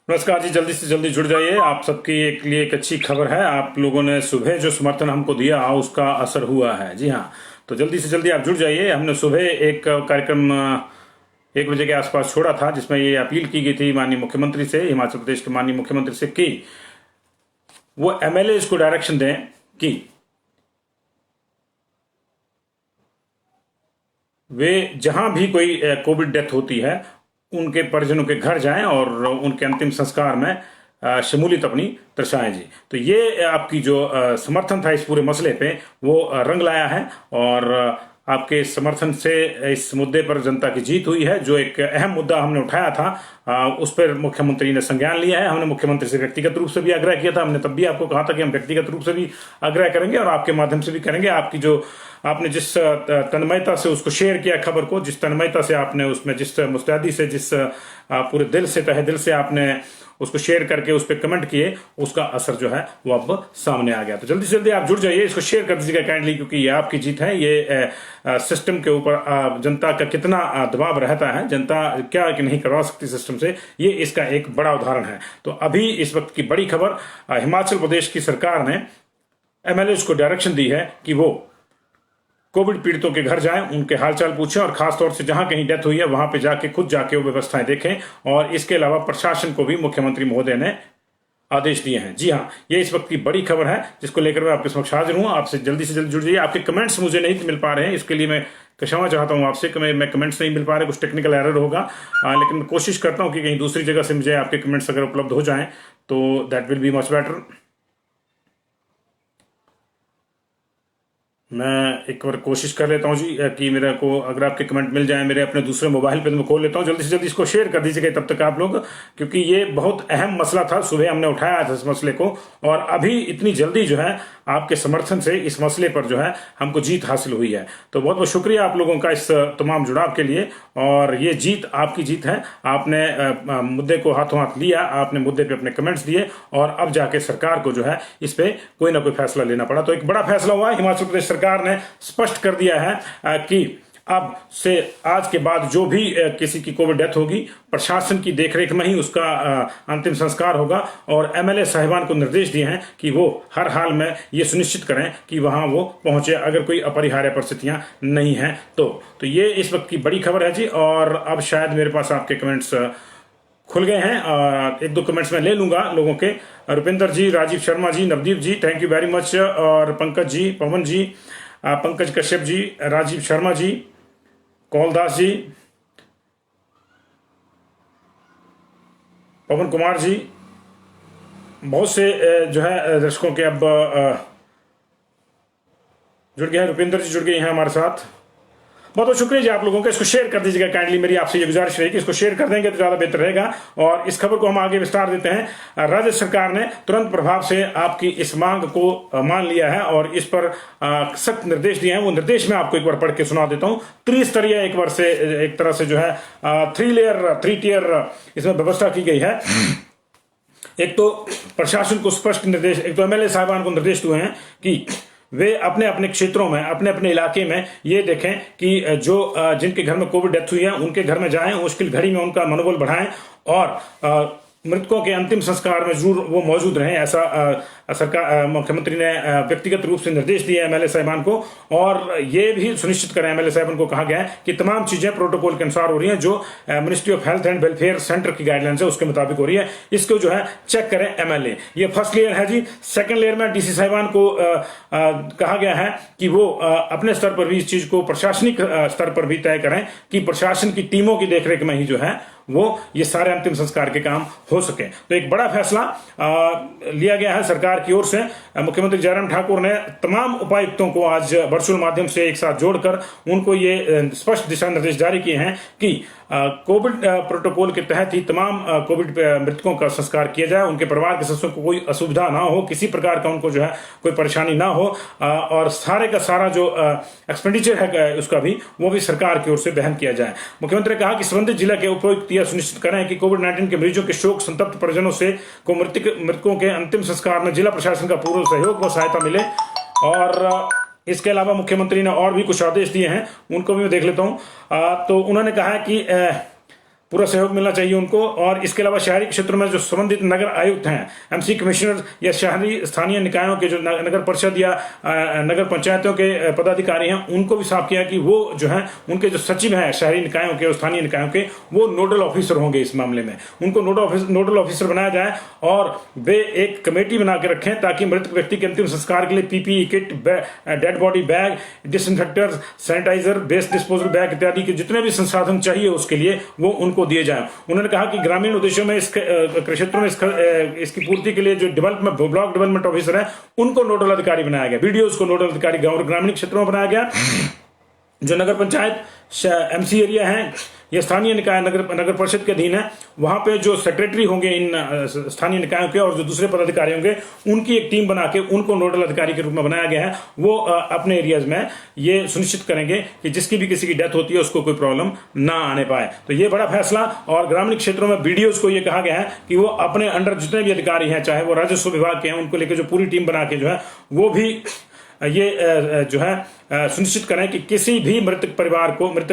नमस्कार जी, जल्दी से जल्दी जुड़ जाइए। आप सबके एक लिए एक अच्छी खबर है। आप लोगों ने सुबह जो समर्थन हमको दिया उसका असर हुआ है। जी हाँ, तो जल्दी से जल्दी आप जुड़ जाइए। हमने सुबह एक कार्यक्रम 1 बजे के आसपास छोड़ा था जिसमें ये अपील की गई थी माननीय मुख्यमंत्री से, हिमाचल प्रदेश के माननीय मुख्यमंत्री से, कि वो एमएलए को डायरेक्शन दें कि वे जहां भी कोई कोविड डेथ होती है उनके परिजनों के घर जाएं और उनके अंतिम संस्कार में शमूलियत अपनी दर्शाएं जी। तो ये आपकी जो समर्थन था इस पूरे मसले पे वो रंग लाया है और आपके समर्थन से इस मुद्दे पर जनता की जीत हुई है। जो एक अहम मुद्दा हमने उठाया था उस पर मुख्यमंत्री ने संज्ञान लिया है। हमने मुख्यमंत्री से व्यक्तिगत रूप से भी आग्रह किया था। हमने तब भी आपको कहा था कि हम व्यक्तिगत रूप से भी आग्रह करेंगे और आपके माध्यम से भी करेंगे। आपकी जो आपने जिस तन्मयता से उसको शेयर किया खबर को, जिस तन्मयता से आपने उसमें, जिस मुस्तैदी से, जिस पूरे दिल से, तहे दिल से आपने उसको शेयर करके उस पर कमेंट किए, उसका असर जो है वो अब सामने आ गया। तो जल्दी से जल्दी आप जुड़ जाइए, इसको शेयर कर दीजिएगा काइंडली, क्योंकि ये आपकी जीत है। ये सिस्टम के ऊपर जनता का कितना दबाव रहता है, जनता क्या कि नहीं करवा सकती सिस्टम से, ये इसका एक बड़ा उदाहरण है। तो अभी इस वक्त की बड़ी खबर, हिमाचल प्रदेश की सरकार ने एमएलए को डायरेक्शन दी है कि वो कोविड पीड़ितों के घर जाएं, उनके हालचाल पूछें और खासतौर से जहां कहीं डेथ हुई है वहां पे जाके खुद जाके वो व्यवस्थाएं देखें। और इसके अलावा प्रशासन को भी मुख्यमंत्री महोदय ने आदेश दिए हैं। जी हाँ, ये इस वक्त की बड़ी खबर है जिसको लेकर मैं आपके समक्ष हाजिर हूं। आपसे जल्दी से जल्दी जुड़ जाइए। आपके कमेंट्स मुझे नहीं मिल पा रहे हैं, इसके लिए मैं क्षमा चाहता हूं आपसे कि मैं कमेंट्स नहीं मिल पा रहे, कुछ टेक्निकल एरर होगा। लेकिन मैं कोशिश करता हूं कि कहीं दूसरी जगह से मुझे आपके कमेंट्स अगर उपलब्ध हो जाएं तो that will be much better. मैं एक बार कोशिश कर लेता हूँ जी कि मेरे को अगर आपके कमेंट मिल जाए मेरे अपने दूसरे मोबाइल पे, तो मैं खोल लेता हूँ। जल्दी से जल्दी इसको शेयर कर दीजिएगा तब तक आप लोग, क्योंकि ये बहुत अहम मसला था। सुबह हमने उठाया था इस मसले को और अभी इतनी जल्दी जो है आपके समर्थन से इस मसले पर जो है हमको जीत हासिल हुई है। तो बहुत बहुत शुक्रिया आप लोगों का इस तमाम जुड़ाव के लिए। और ये जीत आपकी जीत है। आपने मुद्दे को हाथों हाथ लिया, आपने मुद्दे पे अपने कमेंट्स दिए और अब जाके सरकार को जो है इस पे कोई ना कोई फैसला लेना पड़ा। तो एक बड़ा फैसला हुआ है। हिमाचल प्रदेश सरकार ने स्पष्ट कर दिया है कि अब से आज के बाद जो भी किसी की कोविड डेथ होगी, प्रशासन की देखरेख में ही उसका अंतिम संस्कार होगा। और एमएलए साहिबान को निर्देश दिए हैं कि वो हर हाल में ये सुनिश्चित करें कि वहां वो पहुंचे अगर कोई अपरिहार्य परिस्थितियां नहीं हैं तो ये इस वक्त की बड़ी खबर है जी। और अब शायद मेरे पास आपके कमेंट्स खुल गए हैं। एक दो कमेंट्स मैं ले लूंगा लोगों के। रुपिंदर जी, राजीव शर्मा जी, नवदीप जी, थैंक यू वेरी मच। और पंकज जी, पवन जी, पंकज कश्यप जी, राजीव शर्मा जी, कौलदास जी, पवन कुमार जी, बहुत से जो है दर्शकों के अब जुड़ गए हैं। रुपिंदर जी जुड़ गए हैं हमारे साथ। बहुत बहुत शुक्रिया जी आप लोगों का। इसको शेयर कर दीजिएगा काइंडली। मेरी आपसे ये गुजारिश रहेगी, इसको शेयर कर देंगे तो ज्यादा बेहतर रहेगा। और इस खबर को हम आगे विस्तार देते हैं। राज्य सरकार ने तुरंत प्रभाव से आपकी इस मांग को मान लिया है और इस पर सख्त निर्देश दिए हैं। वो निर्देश मैं आपको एक बार पढ़ के सुना देता हूं। त्रिस्तरीय एक तरह से जो है 3 टियर इसमें व्यवस्था की गई है। एक तो प्रशासन को स्पष्ट निर्देश, एक तो एमएलए साहिबान को निर्देश हुए हैं कि वे अपने अपने क्षेत्रों में, अपने अपने इलाके में ये देखें कि जो जिनके घर में कोविड डेथ हुई है उनके घर में जाएं, मुश्किल घड़ी में उनका मनोबल बढ़ाएं और मृतकों के अंतिम संस्कार में जरूर वो मौजूद रहें। ऐसा सरकार, मुख्यमंत्री ने व्यक्तिगत रूप से निर्देश दिए एमएलए साहिबान को। और ये भी सुनिश्चित करें, एमएलए साहिबान को कहा गया है कि तमाम चीजें प्रोटोकॉल के अनुसार हो रही हैं, जो ministry of health and welfare centre की गाइडलाइंस है उसके मुताबिक हो रही है। इसको जो है चेक करें एमएलए। ये फर्स्ट लेयर है जी। सेकंड लेयर में डीसी साहिबान को कहा गया है कि वो अपने स्तर पर भी इस चीज को प्रशासनिक स्तर पर भी तय करें कि प्रशासन की टीमों की देखरेख में ही जो है वो ये सारे अंतिम संस्कार के काम हो सके। तो एक बड़ा फैसला लिया गया है सरकार की ओर से। मुख्यमंत्री जयराम ठाकुर ने तमाम उपायुक्तों को आज वर्चुअल माध्यम से एक साथ जोड़कर उनको ये स्पष्ट दिशा निर्देश जारी किए हैं कि कोविड प्रोटोकॉल के तहत ही तमाम कोविड मृतकों का संस्कार किया जाए। उनके परिवार के सदस्यों को कोई असुविधा ना हो, किसी प्रकार का उनको जो है कोई परेशानी ना हो। और सारे का सारा जो एक्सपेंडिचर है उसका भी वो भी सरकार की ओर से वहन किया जाए। मुख्यमंत्री ने कहा कि संबंधित जिला के उपायुक्त यह सुनिश्चित करें कि कोविड-19 के मरीजों के शोक संतप्त परिजनों से को मृतकों के अंतिम संस्कार में जिला प्रशासन का पूर्ण सहयोग व सहायता मिले। और इसके अलावा मुख्यमंत्री ने और भी कुछ आदेश दिए हैं, उनको भी मैं देख लेता हूं। तो उन्होंने कहा है कि पूरा सहयोग मिलना चाहिए उनको। और इसके अलावा शहरी क्षेत्रों में जो संबंधित नगर आयुक्त हैं, एमसी कमिश्नर या शहरी स्थानीय निकायों के जो नगर परिषद या नगर पंचायतों के पदाधिकारी हैं, उनको भी साफ किया कि वो जो है उनके जो सचिव हैं शहरी निकायों के और स्थानीय निकायों के, वो नोडल ऑफिसर होंगे इस मामले में, उनको नोडल ऑफिसर बनाया जाए और वे एक कमेटी बना के रखें ताकि मृतक व्यक्ति के अंतिम संस्कार के लिए PPE kit, dead body bag, disinfector, sanitiser, waste disposal bag इत्यादि के जितने भी संसाधन चाहिए उसके लिए वो उनको दिए जाए। उन्होंने कहा कि ग्रामीण उद्देश्यों में क्षेत्रों में इसकी पूर्ति के लिए जो ब्लॉक डेवलपमेंट ऑफिसर है उनको नोडल अधिकारी बनाया गया, बीडीओ को नोडल अधिकारी ग्रामीण क्षेत्रों में बनाया गया। जो नगर पंचायत एमसी एरिया है या स्थानीय निकाय नगर परिषद के अधीन है, वहां पे जो सेक्रेटरी होंगे इन स्थानीय निकायों के और जो दूसरे पदाधिकारी होंगे, उनकी एक टीम बना के उनको नोडल अधिकारी के रूप में बनाया गया है। वो अपने एरियाज में ये सुनिश्चित करेंगे कि जिसकी भी किसी की डेथ होती है उसको कोई प्रॉब्लम ना आने पाए। तो ये बड़ा फैसला। और ग्रामीण क्षेत्रों में बीडीओ को ये कहा गया है कि वो अपने अंडर जितने भी अधिकारी हैं, चाहे वो राजस्व विभाग के हैं, उनको लेकर जो पूरी टीम बना के जो है वो भी ये जो है सुनिश्चित करें कि किसी भी मृतक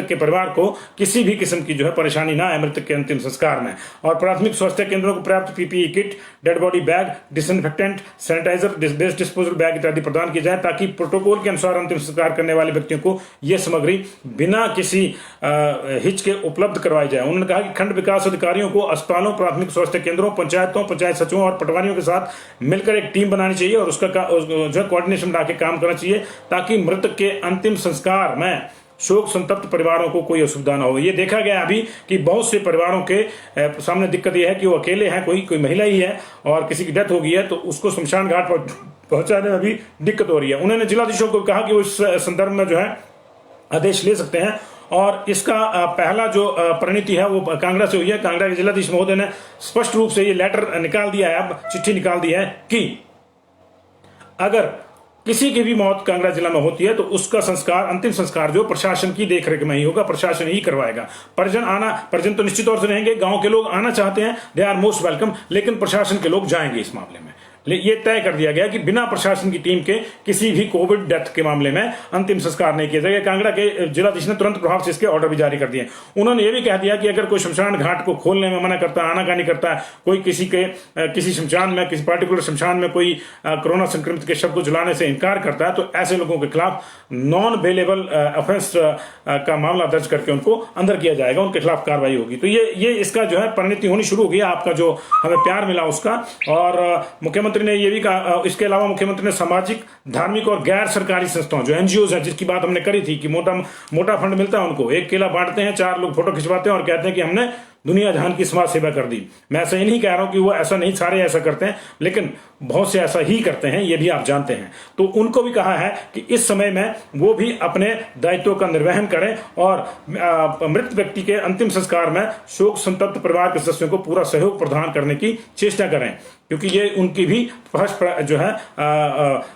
के परिवार को किसी भी किस्म की जो है परेशानी ना आए मृतक के अंतिम संस्कार में। और प्राथमिक स्वास्थ्य केंद्रों को पर्याप्त PPE kit, dead body bag, disinfectant, sanitiser, waste disposal bag इत्यादि प्रदान किए जाए ताकि प्रोटोकॉल के अनुसार अंतिम संस्कार करने वाले व्यक्तियों को यह सामग्री बिना किसी हिच के उपलब्ध करवाई जाए। उन्होंने कहा कि खंड विकास अधिकारियों को अस्पतालों, प्राथमिक स्वास्थ्य केंद्रों, पंचायतों, पंचायत सचिवों और पटवारियों के साथ मिलकर एक टीम बनानी चाहिए और उसका जो कोऑर्डिनेशन बना के काम करना चाहिए ताकि मृतक के अंतिम संस्कार में शोक संतप्त परिवारों को कोई असुविधा ना हो। ये देखा गया अभी कि बहुत से परिवारों के सामने दिक्कत यह है कि वो अकेले हैं, कोई महिला ही है और किसी की डेथ हो गई है तो उसको शमशान घाट पर पहुंचाने में भी दिक्कत हो रही है। उन्होंने जिलाधीशों को कहा कि वो इस संदर्भ में जो है आदेश ले सकते हैं। और इसका पहला जो परिणति है वो कांगड़ा से हुई है। कांगड़ा के जिलाधीश महोदय ने स्पष्ट रूप से ये लेटर निकाल दिया है, अब चिट्ठी निकाल दी है कि अगर किसी की भी मौत कांगड़ा जिला में होती है तो उसका संस्कार, अंतिम संस्कार जो प्रशासन की देखरेख में ही होगा, प्रशासन ही करवाएगा। परिजन तो निश्चित तौर से रहेंगे, गांव के लोग आना चाहते हैं, दे आर मोस्ट वेलकम, लेकिन प्रशासन के लोग जाएंगे इस मामले में। ये तय कर दिया गया कि बिना प्रशासन की टीम के किसी भी कोविड डेथ के मामले में अंतिम संस्कार नहीं किया जाएगा। कांगड़ा के जिलाधीश ने तुरंत प्रभाव से इसके ऑर्डर भी जारी कर दिए। उन्होंने ये भी कह दिया कि अगर कोई शमशान घाट को खोलने में मना करता है, आनाकानी करता है, कोई किसी शमशान में, किसी पार्टिकुलर शमशान में कोई कोरोना संक्रमित के शव को जलाने से इनकार करता है तो ऐसे लोगों के खिलाफ नॉन बेलेबल ऑफेंस का मामला दर्ज करके उनको अंदर किया जाएगा, उनके खिलाफ कार्रवाई होगी। तो ये इसका जो है परिणति होनी शुरू हो गई, आपका जो हमें प्यार मिला उसका। और मुख्यमंत्री ने ये भी कहा, इसके अलावा मुख्यमंत्री ने सामाजिक, धार्मिक और गैर सरकारी संस्थाओं जो एनजीओ है, जिसकी बात हमने करी थी कि मोटा फंड मिलता है उनको, एक केला बांटते हैं, 4 लोग फोटो खिंचवाते हैं और कहते हैं कि हमने दुनिया जहान की समाज सेवा कर दी। मैं ऐसा ही नहीं कह रहा हूं कि वो ऐसा नहीं, सारे ऐसा करते हैं, लेकिन बहुत से ऐसा ही करते हैं, ये भी आप जानते हैं। तो उनको भी कहा है कि इस समय में वो भी अपने दायित्वों का निर्वहन करें और मृत व्यक्ति के अंतिम संस्कार में शोक संतप्त परिवार के सदस्यों को पूरा सहयोग प्रदान करने की चेष्टा करें, क्योंकि ये उनकी भी जो है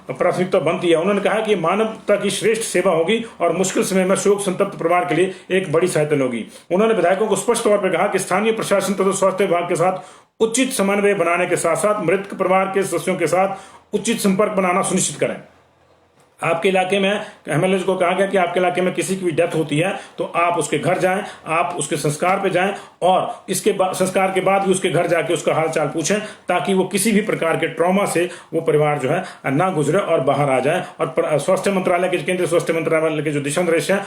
प्राथमिकता बनती है। उन्होंने कहा कि मानवता की श्रेष्ठ सेवा होगी और मुश्किल समय में शोक संतप्त परिवार के लिए एक बड़ी सहायता होगी। उन्होंने विधायकों को स्पष्ट तौर पर कहा कि स्थानीय प्रशासन तथा स्वास्थ्य विभाग के साथ उचित समन्वय बनाने के साथ साथ मृतक परिवार के सदस्यों के साथ उचित संपर्क बनाना सुनिश्चित करें। आपके इलाके में एमएलए को कहा गया कि आपके इलाके में किसी की भी डेथ होती है तो आप उसके घर जाएं, आप उसके संस्कार पे जाएं और इसके संस्कार के बाद भी उसके घर जाके उसका हालचाल पूछें ताकि वो किसी भी प्रकार के ट्रॉमा से वो परिवार जो है ना गुजरे और बाहर आ जाए। और स्वास्थ्य मंत्रालय के, केंद्रीय स्वास्थ्य मंत्रालय के जो दिशा निर्देश हैं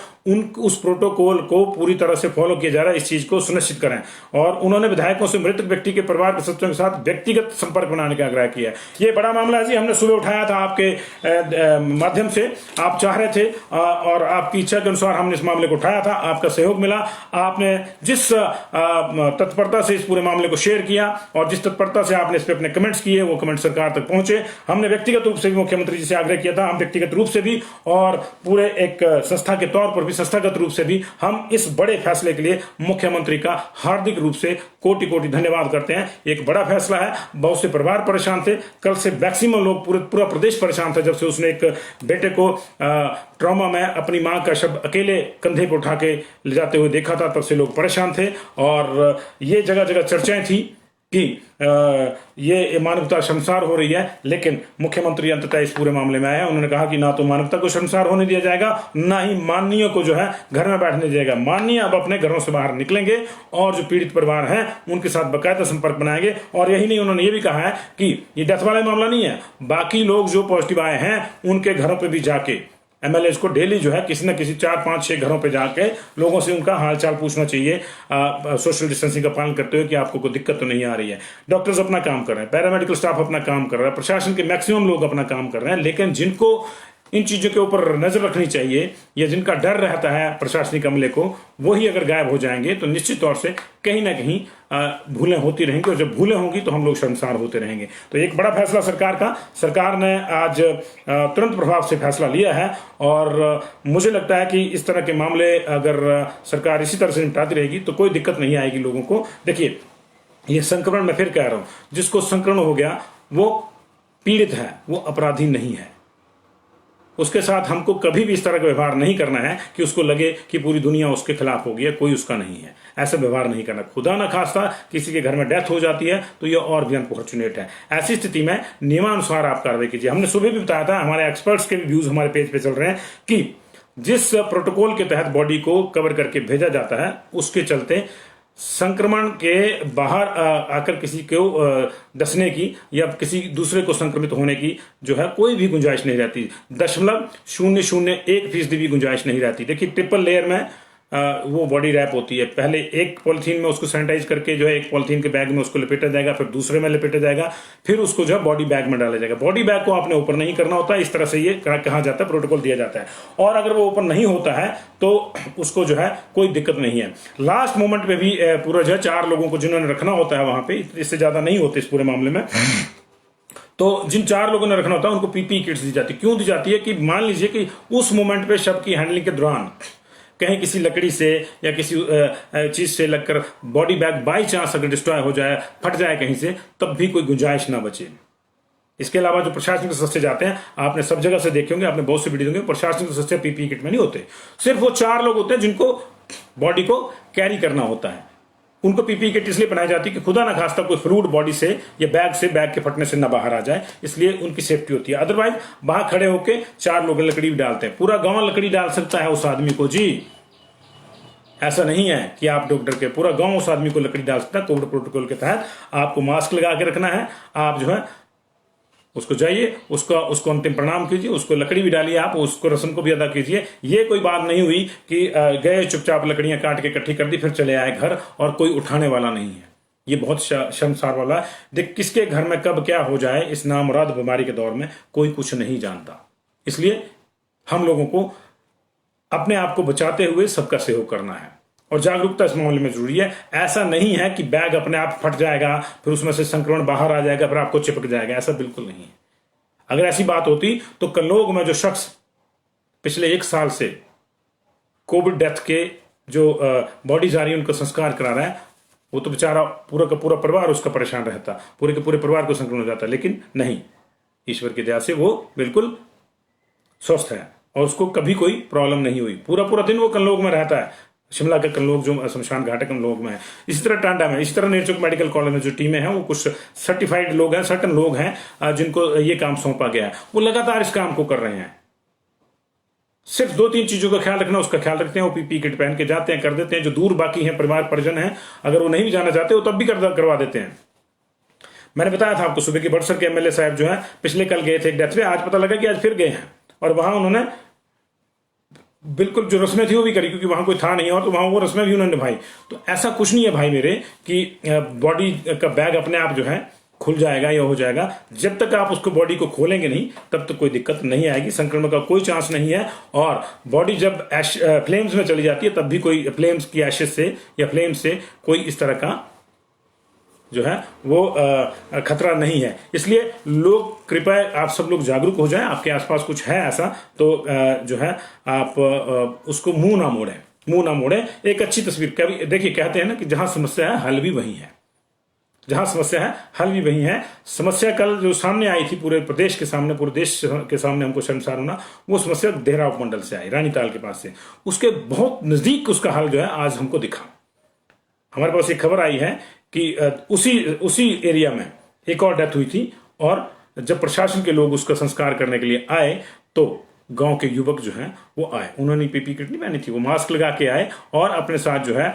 उस प्रोटोकॉल को पूरी तरह से फॉलो किया जा रहा है, इस चीज को सुनिश्चित करें। और उन्होंने विधायकों से मृतक व्यक्ति के परिवार के सदस्यों के साथ व्यक्तिगत संपर्क बनाने का आग्रह किया। ये बड़ा मामला है जी, हमने सुबह उठाया था आपके माध्यम से, आप चाह रहे थे और आपकी इच्छा के अनुसार हमने इस मामले को उठाया था, आपका सहयोग मिला, आपने जिस तत्परता से इस पूरे मामले को शेयर किया और जिस तत्परता से आपने इस पे अपने कमेंट्स किए वो कमेंट सरकार तक पहुंचे। हमने व्यक्तिगत रूप से भी मुख्यमंत्री जी से आग्रह किया था, हम व्यक्तिगत रूप से भी और पूरे एक संस्था के तौर पर भी, संस्थागत रूप से भी हम इस बड़े फैसले के लिए मुख्यमंत्री का हार्दिक रूप से कोटि कोटि धन्यवाद करते हैं। एक बड़ा फैसला है, बहुत से परिवार परेशान थे, कल से मैक्सिमम लोग, पूरा प्रदेश परेशान था जब से उसने एक बेटे को ट्रॉमा में अपनी मां का शव अकेले कंधे पर उठा के ले जाते हुए देखा था, तब से लोग परेशान थे और ये जगह जगह चर्चाएं थी कि ये मानवता शर्मसार हो रही है, लेकिन मुख्यमंत्री अंततः इस पूरे मामले में आए हैं। उन्होंने कहा कि ना तो मानवता को शर्मसार होने दिया जाएगा, ना ही माननीयों को जो है घर में बैठने दिया जाएगा। माननीय अब अपने घरों से बाहर निकलेंगे और जो पीड़ित परिवार हैं उनके साथ बकायदा संपर्क बनाएंगे। और यही नहीं, उन्होंने ये भी कहा है कि ये डेथ वाला मामला नहीं है, बाकी लोग जो पॉजिटिव आए हैं उनके घरों पर भी जाके एमएलएज को डेली जो है किसी न किसी 4, 5, 6 घरों पे जाके लोगों से उनका हालचाल पूछना चाहिए, सोशल डिस्टेंसिंग का पालन करते हुए कि आपको कोई दिक्कत तो नहीं आ रही है। डॉक्टर्स अपना काम कर रहे हैं, पैरामेडिकल स्टाफ अपना काम कर रहा है, प्रशासन के मैक्सिमम लोग अपना काम कर रहे हैं, लेकिन जिनको इन चीजों के ऊपर नजर रखनी चाहिए या जिनका डर रहता है प्रशासनिक अमले को, वही अगर गायब हो जाएंगे तो निश्चित तौर से कहीं ना कहीं भूलें होती रहेंगी, और जब भूलें होंगी तो हम लोग शर्मसार होते रहेंगे। तो एक बड़ा फैसला सरकार ने आज तुरंत प्रभाव से फैसला लिया है, और मुझे लगता है कि इस तरह के मामले अगर सरकार इसी तरह से निपटाती रहेगी तो कोई दिक्कत नहीं आएगी लोगों को। देखिए, ये संक्रमण मैं फिर कह रहा हूं, जिसको संक्रमण हो गया वो पीड़ित है, वो अपराधी नहीं है। उसके साथ हमको कभी भी इस तरह का व्यवहार नहीं करना है कि उसको लगे कि पूरी दुनिया उसके खिलाफ होगी, कोई उसका नहीं है। ऐसा व्यवहार नहीं करना। खुदा ना खास्ता किसी के घर में डेथ हो जाती है तो यह और भी अनफॉर्चुनेट है। ऐसी स्थिति में नियमानुसार आप कार्रवाई कीजिए। हमने सुबह भी बताया था, हमारे एक्सपर्ट्स के व्यूज हमारे पेज पे चल रहे हैं कि जिस प्रोटोकॉल के तहत बॉडी को कवर करके भेजा जाता है, उसके चलते संक्रमण के बाहर आकर किसी को डसने की या किसी दूसरे को संक्रमित होने की जो है कोई भी गुंजाइश नहीं रहती। 0.001% भी गुंजाइश नहीं रहती। देखिए, ट्रिपल लेयर में वो बॉडी रैप होती है। पहले एक पॉलिथीन में उसको सैनिटाइज करके जो है एक पॉलिथीन के बैग में उसको लपेटा जाएगा, फिर दूसरे में लपेटा जाएगा, फिर उसको जो है बॉडी बैग में डाला जाएगा। बॉडी बैग को आपने ऊपर नहीं करना होता, इस तरह से ये कहा जाता है, प्रोटोकॉल दिया जाता है। और अगर वो ऊपर नहीं होता है तो उसको जो है कोई दिक्कत नहीं है। लास्ट मोमेंट पे भी पूरा जो है 4 लोगों को जिन्होंने रखना होता है वहां पे, इससे ज्यादा नहीं होते इस पूरे मामले में, तो जिन 4 लोगों ने रखना होता है उनको पीपी किट्स दी जाती है। क्यों दी जाती है कि मान लीजिए कि उस मोमेंट पे शव की हैंडलिंग के दौरान कहीं किसी लकड़ी से या किसी चीज से लगकर बॉडी बैग बाई चांस अगर डिस्ट्रॉय हो जाए, फट जाए कहीं से, तब भी कोई गुंजाइश ना बचे। इसके अलावा जो प्रशासनिक सदस्य जाते हैं, आपने सब जगह से देखे होंगे, आपने बहुत से वीडियो होंगे, प्रशासनिक सदस्य पीपी किट में नहीं होते। सिर्फ वो 4 लोग होते हैं जिनको बॉडी को कैरी करना होता है। उनको पीपी किट इसलिए बनाई जाती है कि खुदा ना खास्ता कोई फ्लूइड बॉडी से या बैग के फटने से ना बाहर आ जाए, इसलिए उनकी सेफ्टी होती है। अदरवाइज बाहर खड़े होके 4 लोग लकड़ी भी डालते हैं। पूरा गांव लकड़ी डाल सकता है उस आदमी को जी, ऐसा नहीं है कि आप डॉक्टर के, पूरा गांव उस आदमी को लकड़ी डाल सकता है। कोविड प्रोटोकॉल के तहत आपको मास्क लगा के रखना है। आप जो है उसको जाइए, उसको अंतिम प्रणाम कीजिए, उसको लकड़ी भी डालिए, आप उसको रस्म को भी अदा कीजिए। ये कोई बात नहीं हुई कि गए चुपचाप लकड़ियां काट के इकट्ठी कर दी फिर चले आए घर और कोई उठाने वाला नहीं है। ये बहुत शर्मसार वाला है। देख, किसके घर में कब क्या हो जाए इस नामुराद बीमारी के दौर में कोई कुछ नहीं जानता। इसलिए हम लोगों को अपने आप को बचाते हुए सबका सहयोग करना है, और जागरूकता इस मामले में जरूरी है। ऐसा नहीं है कि बैग अपने आप फट जाएगा, फिर उसमें से संक्रमण बाहर आ जाएगा, फिर आपको चिपक जाएगा, ऐसा बिल्कुल नहीं है। अगर ऐसी बात होती तो कलोग में जो शख्स पिछले 1 साल से कोविड डेथ के जो बॉडीज आ रही है उनका संस्कार करा रहा है, वो तो बेचारा पूरा का पूरा परिवार उसका परेशान रहता, पूरे के पूरे परिवार को संक्रमण हो जाता। लेकिन नहीं, ईश्वर की दया से वो बिल्कुल स्वस्थ है और उसको कभी कोई प्रॉब्लम नहीं हुई। पूरा दिन वो कनलोग में रहता है, शिमला का कनलोग जो शमशान घाट है कनलोग में है। इसी तरह टांडा में, इसी तरह नेरचौक मेडिकल कॉलेज में जो टीमें हैं वो कुछ सर्टिफाइड लोग हैं, सर्टन लोग हैं जिनको ये काम सौंपा गया है, वो लगातार इस काम को कर रहे हैं। सिर्फ 2-3 चीजों का ख्याल रखना, उसका ख्याल रखते हैं, वो पीपी किट पहन के जाते हैं, कर देते हैं। जो दूर बाकी हैं, परिवार परिजन हैं, अगर वो नहीं भी जाना चाहते वो तब भी करवा देते हैं। मैंने बताया था आपको सुबह की बड़सर के एमएलए साहब जो है पिछले कल गए थे एक डेथ पे, आज पता लगा कि आज फिर गए हैं और वहां उन्होंने बिल्कुल जो रस्में थी वो भी करी, क्योंकि वहां कोई था नहीं और तो वहां वो रस्में भी उन्होंने निभाई। तो ऐसा कुछ नहीं है भाई मेरे कि बॉडी का बैग अपने आप जो है खुल जाएगा या हो जाएगा। जब तक आप उसको बॉडी को खोलेंगे नहीं तब तक कोई दिक्कत नहीं आएगी, संक्रमण का कोई चांस नहीं है। और बॉडी जब फ्लेम्स में चली जाती है तब भी कोई फ्लेम्स की एशेस से या फ्लेम्स से कोई इस तरह का जो है वो खतरा नहीं है। इसलिए लोग कृपया आप सब लोग जागरूक हो जाएं। आपके आसपास कुछ है ऐसा तो जो है आप उसको मुंह ना मोड़ें। एक अच्छी तस्वीर, देखिए कहते हैं ना कि जहां समस्या है हल भी वही है, जहां समस्या है हल भी वही है। समस्या कल जो सामने आई थी पूरे प्रदेश के सामने, पूरे देश के सामने हमको शर्मसार होना, वो समस्या देहरा उपमंडल से आई, रानीताल के पास से। उसके बहुत नजदीक उसका हल जो है आज हमको दिखा। हमारे पास एक खबर आई है कि उसी एरिया में एक और डेथ हुई थी, और जब प्रशासन के लोग उसका संस्कार करने के लिए आए तो गांव के युवक जो हैं वो आए, उन्होंने पीपी किट नहीं पहनी थी, वो मास्क लगा के आए और अपने साथ जो है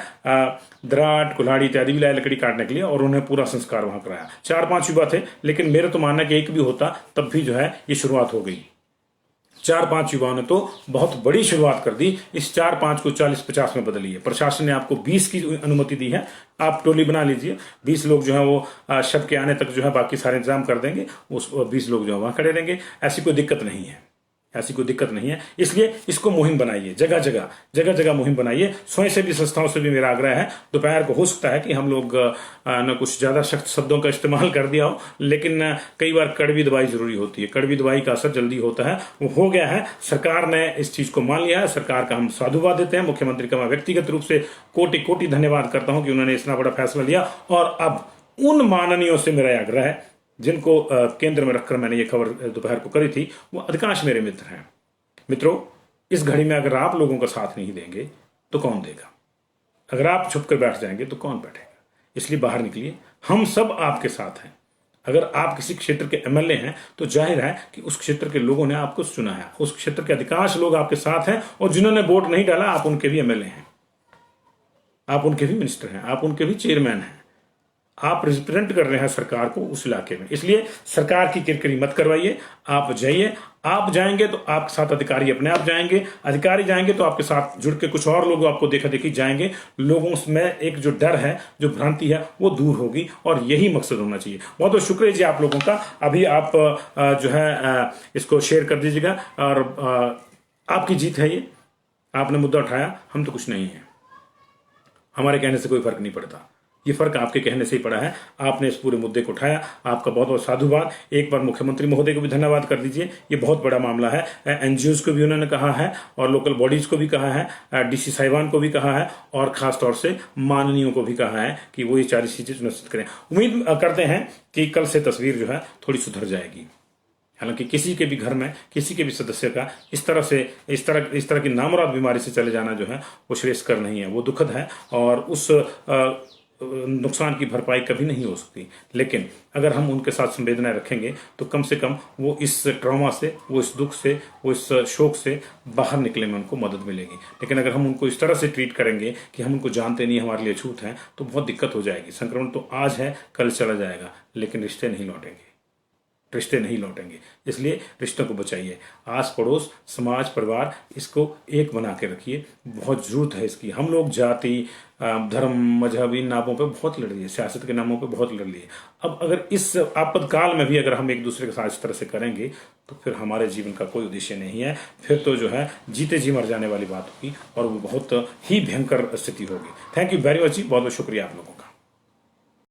दराट कुल्हाड़ी इत्यादि भी लाए लकड़ी काटने के लिए, और उन्हें पूरा संस्कार वहां कराया। 4-5 युवा थे, लेकिन मेरा तो मानना कि एक भी होता तब भी जो है ये शुरुआत हो गई। 4-5 युवाओं ने तो बहुत बड़ी शुरुआत कर दी। इस 4-5 को 40-50 में बदली है। प्रशासन ने आपको 20 की अनुमति दी है, आप टोली बना लीजिए, 20 लोग जो है वो शव के आने तक जो है बाकी सारे इंतजाम कर देंगे, उस 20 लोग जो है वहां खड़े रहेंगे। ऐसी कोई दिक्कत नहीं है, ऐसी कोई दिक्कत नहीं है। इसलिए इसको मुहिम बनाइए, जगह जगह मुहिम बनाइए। स्वयंसेवी संस्थाओं से भी मेरा आग्रह है, दोपहर को हो सकता है कि हम लोग न कुछ ज्यादा सख्त शब्दों का इस्तेमाल कर दिया हो, लेकिन कई बार कड़वी दवाई जरूरी होती है। कड़वी दवाई का असर जल्दी होता है, वो हो गया है। सरकार ने इस चीज को मान लिया है, सरकार का हम साधुवाद देते हैं। मुख्यमंत्री का मैं व्यक्तिगत रूप से कोटि कोटि धन्यवाद करता हूं कि उन्होंने इतना बड़ा फैसला लिया। और अब उन माननीयों से मेरा आग्रह है जिनको केंद्र में रखकर मैंने ये खबर दोपहर को करी थी, वो अधिकांश मेरे मित्र हैं। मित्रों, इस घड़ी में अगर आप लोगों का साथ नहीं देंगे तो कौन देगा? अगर आप छुप कर बैठ जाएंगे तो कौन बैठेगा? इसलिए बाहर निकलिए, हम सब आपके साथ हैं। अगर आप किसी क्षेत्र के एमएलए हैं तो जाहिर है कि उस क्षेत्र के लोगों ने आपको चुना है, उस क्षेत्र के अधिकांश लोग आपके साथ हैं, और जिन्होंने वोट नहीं डाला आप उनके भी एमएलए हैं, आप उनके भी मिनिस्टर हैं, आप उनके भी चेयरमैन हैं। आप रिप्रेजेंट कर रहे हैं सरकार को उस इलाके में। इसलिए सरकार की किरकिरी मत करवाइए, आप जाइए। आप जाएंगे तो आपके साथ अधिकारी अपने आप जाएंगे, अधिकारी जाएंगे तो आपके साथ जुड़ के कुछ और लोग आपको देखा देखी जाएंगे। लोगों में एक जो डर है, जो भ्रांति है, वो दूर होगी, और यही मकसद होना चाहिए। बहुत बहुत शुक्रिया जी आप लोगों का। अभी आप जो है इसको शेयर कर दीजिएगा, और आपकी जीत है ये, आपने मुद्दा उठाया, हम तो कुछ नहीं है, हमारे कहने से कोई फर्क नहीं पड़ता। ये फर्क आपके कहने से ही पड़ा है। आपने इस पूरे मुद्दे को उठाया, आपका बहुत बहुत साधुवाद। एक बार मुख्यमंत्री महोदय को भी धन्यवाद कर दीजिए, ये बहुत बड़ा मामला है। एनजीओज को भी उन्होंने कहा है, और लोकल बॉडीज को भी कहा है, डीसी साहिबान को भी कहा है, और खास तौर से माननीयों को भी कहा है कि वो ये 40 चीजें सुनिश्चित करें। उम्मीद करते हैं कि कल से तस्वीर जो है थोड़ी सुधर जाएगी। हालांकि किसी के भी घर में किसी के भी सदस्य का इस तरह की नामुराद बीमारी से चले जाना जो है वो श्रेयस्कर नहीं है, वो दुखद है, और उस नुकसान की भरपाई कभी नहीं हो सकती। लेकिन अगर हम उनके साथ संवेदना रखेंगे तो कम से कम वो इस ट्रॉमा से, वो इस दुख से, वो इस शोक से बाहर निकले में उनको मदद मिलेगी। लेकिन अगर हम उनको इस तरह से ट्रीट करेंगे कि हम उनको जानते नहीं, हमारे लिए छूत है, तो बहुत दिक्कत हो जाएगी। संक्रमण तो आज है, कल चला जाएगा, लेकिन रिश्ते नहीं लौटेंगे, रिश्ते नहीं लौटेंगे। इसलिए रिश्तों को बचाइए। आस पड़ोस, समाज, परिवार, इसको एक बना के रखिए। बहुत जरूरत है इसकी। हम लोग जाति, धर्म, मजहब, इन नामों पे बहुत लड़ लिए, सियासत के नामों पे बहुत लड़ लिए। अब अगर इस आपातकाल में भी अगर हम एक दूसरे के साथ इस तरह से करेंगे तो फिर हमारे जीवन का कोई उद्देश्य नहीं है। फिर तो जो है जीते जी मर जाने वाली बात होगी, और वो बहुत ही भयंकर स्थिति होगी। थैंक यू वेरी मच जी, बहुत बहुत शुक्रिया आप लोगों का।